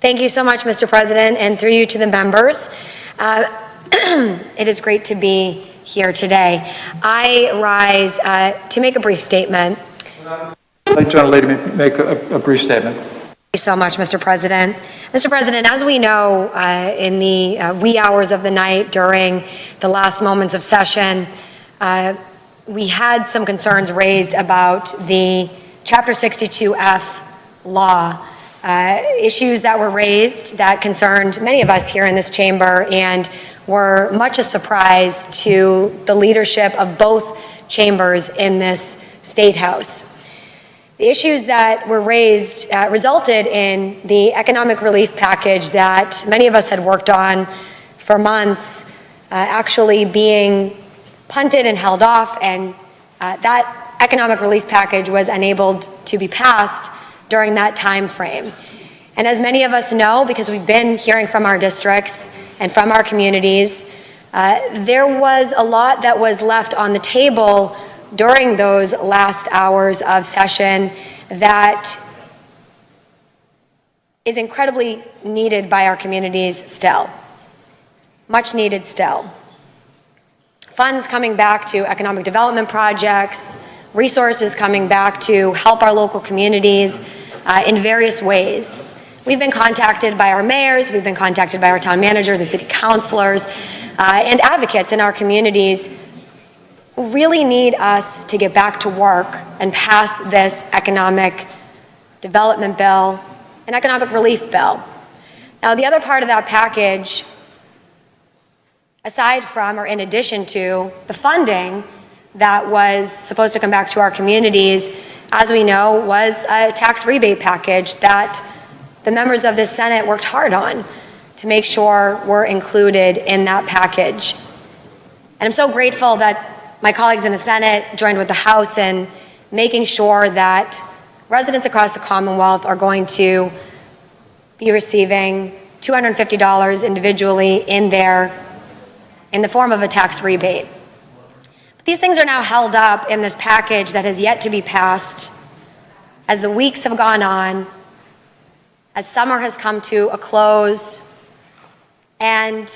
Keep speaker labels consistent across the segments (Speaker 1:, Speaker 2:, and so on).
Speaker 1: Thank you so much, Mr. President, and through you to the members. It is great to be here today. I rise to make a brief statement.
Speaker 2: I'd like John Lady to make a brief statement.
Speaker 1: Thank you so much, Mr. President. Mr. President, as we know, in the wee hours of the night during the last moments of session, we had some concerns raised about the Chapter 62F law. Issues that were raised that concerned many of us here in this chamber and were much a surprise to the leadership of both chambers in this State House. The issues that were raised resulted in the economic relief package that many of us had worked on for months actually being punted and held off, and that economic relief package was unable to be passed during that time frame. And as many of us know, because we've been hearing from our districts and from our communities, there was a lot that was left on the table during those last hours of session that is incredibly needed by our communities still. Much needed still. Funds coming back to economic development projects, resources coming back to help our local communities in various ways. We've been contacted by our mayors, we've been contacted by our town managers and city councilors and advocates in our communities who really need us to get back to work and pass this economic development bill, an economic relief bill. Now, the other part of that package, aside from or in addition to the funding that was supposed to come back to our communities, as we know, was a tax rebate package that the members of this Senate worked hard on to make sure were included in that package. And I'm so grateful that my colleagues in the Senate joined with the House in making sure that residents across the Commonwealth are going to be receiving $250 individually in the form of a tax rebate. But these things are now held up in this package that has yet to be passed as the weeks have gone on, as summer has come to a close, and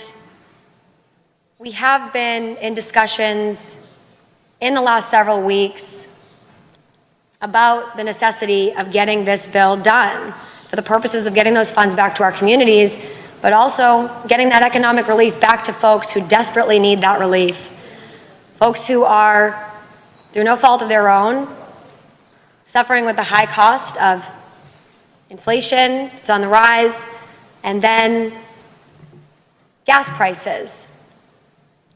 Speaker 1: we have been in discussions in the last several weeks about the necessity of getting this bill done for the purposes of getting those funds back to our communities, but also getting that economic relief back to folks who desperately need that relief. Folks who are, through no fault of their own, suffering with the high cost of inflation, it's on the rise, and then gas prices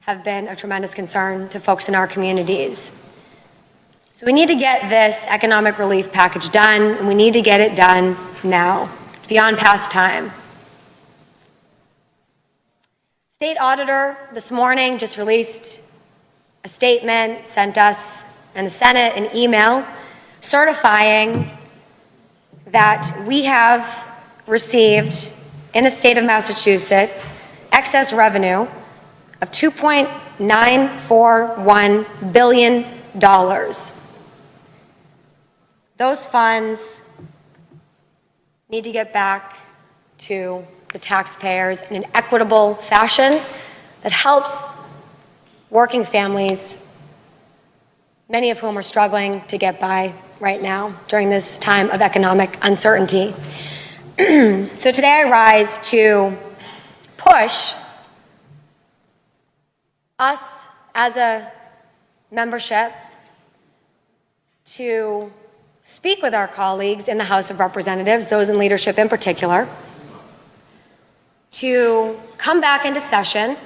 Speaker 1: have been a tremendous concern to folks in our communities. So we need to get this economic relief package done, and we need to get it done now. It's beyond past time. State Auditor this morning just released a statement, sent us and the Senate an email certifying that we have received in the state of Massachusetts excess revenue of $2.941 billion. Those funds need to get back to the taxpayers in an equitable fashion that helps working families, many of whom are struggling to get by right now during this time of economic uncertainty. So today I rise to push us as a membership to speak with our colleagues in the House of Representatives, those in leadership in particular, to come back into session,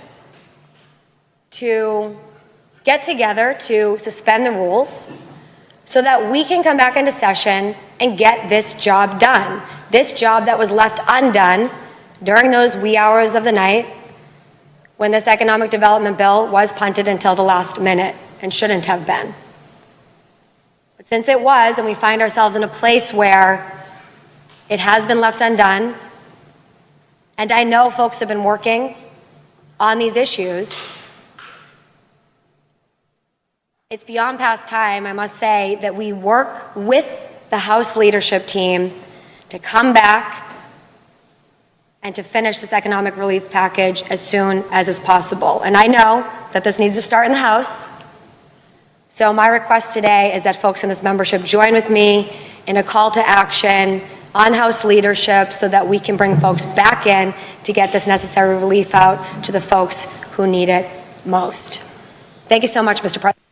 Speaker 1: to get together to suspend the rules so that we can come back into session and get this job done. This job that was left undone during those wee hours of the night when this economic development bill was punted until the last minute and shouldn't have been. But since it was, and we find ourselves in a place where it has been left undone, and I know folks have been working on these issues, it's beyond past time, I must say, that we work with the House leadership team to come back and to finish this economic relief package as soon as is possible. And I know that this needs to start in the House. So my request today is that folks in this membership join with me in a call to action on House leadership so that we can bring folks back in to get this necessary relief out to the folks who need it most. Thank you so much, Mr. President.